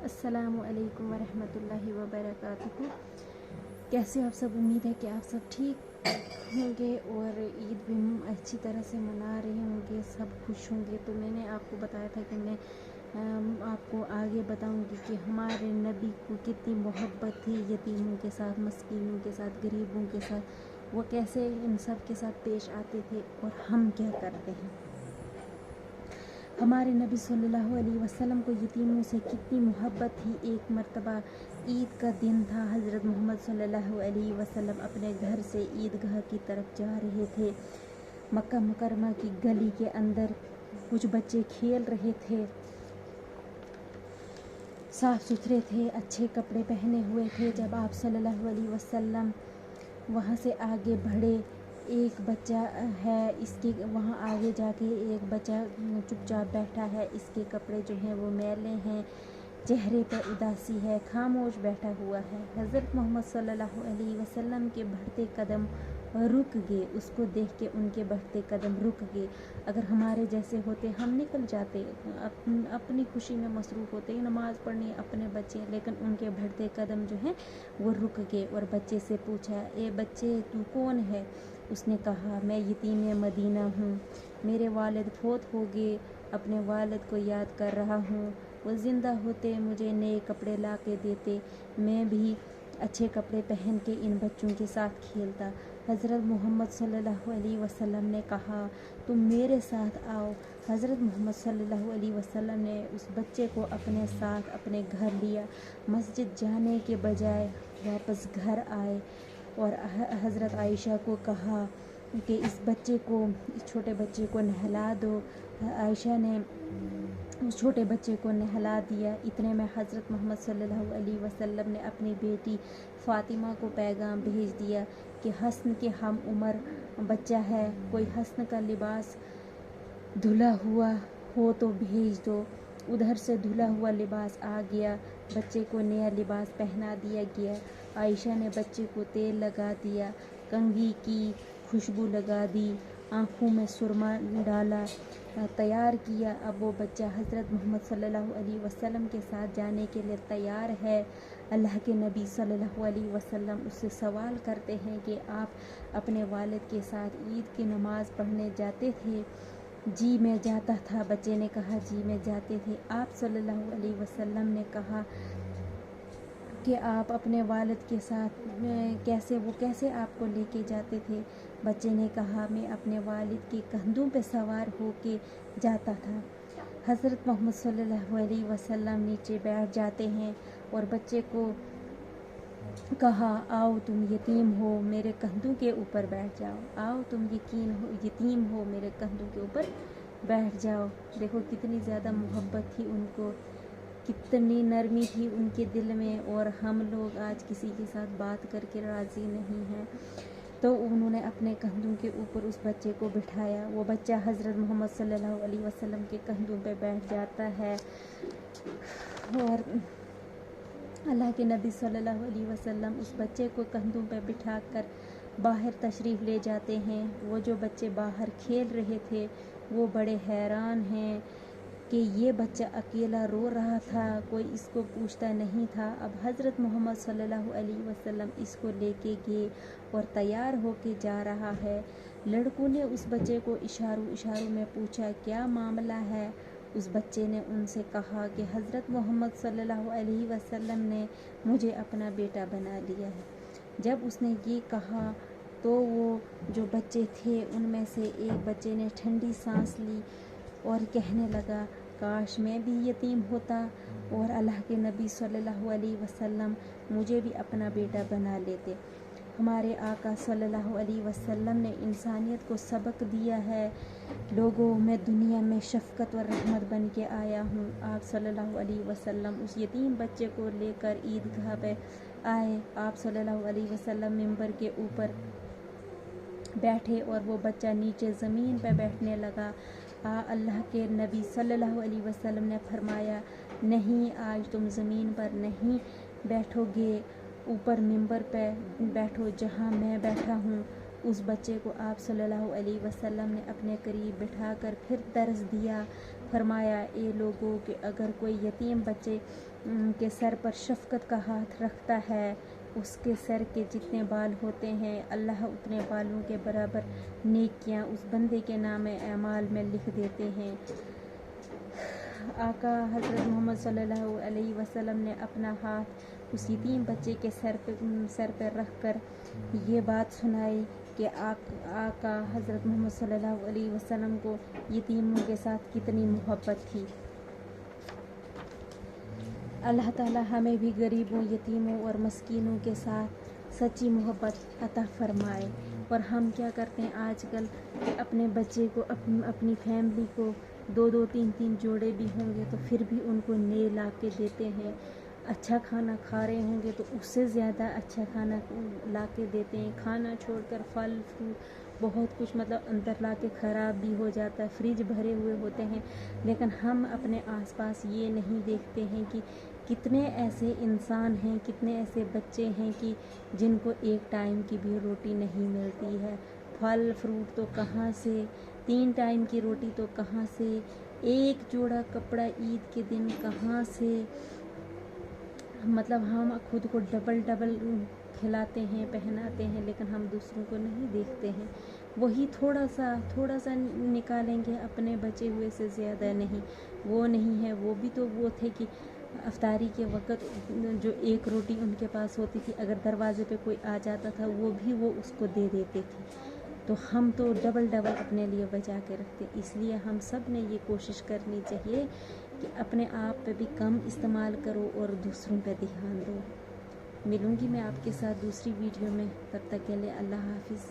अस्सलामु अलैकुम वरहमतुल्लाहि वबरकातुहू। कैसे हो आप सब? उम्मीद है कि आप सब ठीक होंगे और ईद भी अच्छी तरह से मना रहे होंगे, सब खुश होंगे। तो मैंने आपको बताया था कि मैं आपको आगे बताऊंगी कि हमारे नबी को कितनी मोहब्बत थी यतीमों के साथ, मस्कीनों के साथ, गरीबों के साथ। वो कैसे इन सब के साथ पेश आते थे और हम क्या करते हैं। हमारे नबी सल्लल्लाहु अलैहि वसल्लम को यतीमों से कितनी मोहब्बत थी। एक मर्तबा ईद का दिन था, हज़रत मोहम्मद सल्लल्लाहु अलैहि वसल्लम अपने घर से ईदगाह की तरफ जा रहे थे। मक्का मुकरमा की गली के अंदर कुछ बच्चे खेल रहे थे, साफ़ सुथरे थे, अच्छे कपड़े पहने हुए थे। जब आप सल्लल्लाहु अलैहि वसल्लम वहाँ से आगे बढ़े, एक बच्चा है इसके वहाँ आगे जाके एक बच्चा चुपचाप बैठा है, इसके कपड़े जो हैं वो मैले हैं, चेहरे पर उदासी है, खामोश बैठा हुआ है। हज़रत मोहम्मद सल्लल्लाहु अलैहि वसल्लम के बढ़ते कदम रुक गए, उसको देख के उनके बढ़ते कदम रुक गए। अगर हमारे जैसे होते हम निकल जाते, अपनी खुशी में मसरूफ़ होते, नमाज़ पढ़नी अपने बच्चे, लेकिन उनके बढ़ते कदम जो हैं वो रुक गए। और बच्चे से पूछा, ए बच्चे तू कौन है? उसने कहा, मैं यतीम मदीना हूँ, मेरे वालिद फोत हो गए, अपने वालिद को याद कर रहा हूँ। वो ज़िंदा होते मुझे नए कपड़े ला के देते, मैं भी अच्छे कपड़े पहन के इन बच्चों के साथ खेलता। हज़रत मोहम्मद सल्लल्लाहु अलैहि वसल्लम ने कहा, तुम मेरे साथ आओ। हज़रत मोहम्मद सल्लल्लाहु अलैहि वसल्लम ने उस बच्चे को अपने साथ अपने घर लिया। मस्जिद जाने के बजाय वापस घर आए और हज़रत आयशा को कहा कि इस छोटे बच्चे को नहला दो। आयशा ने उस छोटे बच्चे को नहला दिया। इतने में हज़रत मोहम्मद सल्लल्लाहु अलैहि वसल्लम ने अपनी बेटी फ़ातिमा को पैगाम भेज दिया कि हसन के हम उम्र बच्चा है, कोई हसन का लिबास धुला हुआ हो तो भेज दो। उधर से धुला हुआ लिबास आ गया, बच्चे को नया लिबास पहना दिया गया। आयशा ने बच्चे को तेल लगा दिया, कंघी की खुशबू लगा दी, आँखों में सुरमा डाला, तैयार किया। अब वो बच्चा हज़रत मोहम्मद सल्लल्लाहु अलैहि वसल्लम के साथ जाने के लिए तैयार है। अल्लाह के नबी सल्लल्लाहु अलैहि वसल्लम उससे सवाल करते हैं कि आप अपने वालिद के साथ ईद की नमाज़ पढ़ने जाते थे? जी मैं जाता था। बच्चे ने कहा, जी मैं जाते थे। आप सल्लल्लाहु अलैहि वसल्लम ने कहा कि आप अपने वालिद के साथ कैसे आपको लेके जाते थे? बच्चे ने कहा, मैं अपने वालिद के कंधों पे सवार होके जाता था। हज़रत मोहम्मद सल्लल्लाहु अलैहि वसल्लम नीचे बैठ जाते हैं और बच्चे को कहा, आओ तुम यतीम हो, मेरे कंधों के ऊपर बैठ जाओ। आओ तुम यतीम हो, मेरे कंधों के ऊपर बैठ जाओ। देखो कितनी ज़्यादा मोहब्बत थी उनको, कितनी नरमी थी उनके दिल में। और हम लोग आज किसी के साथ बात करके राज़ी नहीं हैं। तो उन्होंने अपने कंधों के ऊपर उस बच्चे को बिठाया। वो बच्चा हज़रत मोहम्मद सल्लल्लाहु अलैहि वसल्लम के कंधों पे बैठ जाता है और अल्लाह के नबी सल्लल्लाहु अलैहि वसल्लम उस बच्चे को कंधों पे बिठाकर बाहर तशरीफ़ ले जाते हैं। वो जो बच्चे बाहर खेल रहे थे वो बड़े हैरान हैं कि ये बच्चा अकेला रो रहा था, कोई इसको पूछता नहीं था। अब हज़रत मोहम्मद सल्लल्लाहु अलैहि वसल्लम इसको लेके गए और तैयार होके जा रहा है। लड़कों ने उस बच्चे को इशारों में पूछा, क्या मामला है? उस बच्चे ने उनसे कहा कि हज़रत मोहम्मद सल्लल्लाहु अलैहि वसल्लम ने मुझे अपना बेटा बना लिया है। जब उसने ये कहा तो वो जो बच्चे थे उनमें से एक बच्चे ने ठंडी सांस ली और कहने लगा, काश मैं भी यतीम होता और अल्लाह के नबी सल्लल्लाहु अलैहि वसल्लम मुझे भी अपना बेटा बना लेते। हमारे आका सल्लल्लाहु अलैहि वसल्लम ने इंसानियत को सबक दिया है, लोगों मैं दुनिया में शफ़क़त और रहमत बन के आया हूँ। आप सल्लल्लाहु अलैहि वसल्लम उस यतीम बच्चे को लेकर ईदगाह पे आए। आप सल्लल्लाहु अलैहि वसल्लम मिंबर के ऊपर बैठे और वो बच्चा नीचे ज़मीन पे बैठने लगा। अल्लाह के नबी सल्लल्लाहु अलैहि वसल्लम ने फरमाया, नहीं आज तुम ज़मीन पर नहीं बैठोगे, ऊपर मिंबर पे बैठो जहाँ मैं बैठा हूँ। उस बच्चे को आप सल्लल्लाहु अलैहि वसल्लम ने अपने करीब बिठाकर फिर दर्स दिया, فرمایا اے لوگوں کہ اگر کوئی یتیم بچے کے سر پر شفقت کا ہاتھ رکھتا ہے، اس کے سر کے جتنے بال ہوتے ہیں اللہ اتنے بالوں کے برابر نیکیاں اس بندے کے نام اعمال میں لکھ دیتے ہیں۔ آقا حضرت محمد صلی اللہ علیہ وسلم نے اپنا ہاتھ اس یتیم بچے کے سر پہ رکھ کر یہ بات سنائی کہ آقا حضرت محمد صلی اللہ علیہ وسلم کو یتیموں کے ساتھ کتنی محبت تھی۔ اللہ تعالی ہمیں بھی غریبوں، یتیموں اور مسکینوں کے ساتھ سچی محبت عطا فرمائے۔ اور ہم کیا کرتے ہیں آج کل کہ اپنے بچے کو، اپنی فیملی کو 2 3 جوڑے بھی ہوں گے تو پھر بھی ان کو نئے لا کے دیتے ہیں۔ اچھا کھانا کھا رہے ہوں گے تو اس سے زیادہ اچھا کھانا لا کے دیتے ہیں۔ کھانا چھوڑ کر پھل فروٹ بہت کچھ اندر لا کے خراب بھی ہو جاتا ہے، فریج بھرے ہوئے ہوتے ہیں، لیکن ہم اپنے آس پاس یہ نہیں دیکھتے ہیں کہ کتنے ایسے انسان ہیں، کتنے ایسے بچے ہیں کہ جن کو ایک ٹائم کی بھی روٹی نہیں ملتی ہے۔ پھل فروٹ تو کہاں سے، 3 ٹائم کی روٹی تو کہاں سے، ایک جوڑا کپڑا عید کے دن کہاں سے، ہم خود کو ڈبل کھلاتے ہیں، پہناتے ہیں، لیکن ہم دوسروں کو نہیں دیکھتے ہیں۔ وہی تھوڑا سا نکالیں گے اپنے بچے ہوئے سے، زیادہ نہیں۔ وہ نہیں ہے، وہ بھی تو وہ تھے کہ افطاری کے وقت جو ایک روٹی ان کے پاس ہوتی تھی، اگر دروازے پہ کوئی آ جاتا تھا وہ اس کو دے دیتے تھے۔ تو ہم تو ڈبل اپنے لیے بچا کے رکھتے۔ اس لیے ہم سب نے یہ کوشش کرنی چاہیے کہ اپنے آپ پہ بھی کم استعمال کرو اور دوسروں پہ دھیان دو۔ ملوں گی میں آپ کے ساتھ دوسری ویڈیو میں، تب تک کے لیے اللہ حافظ۔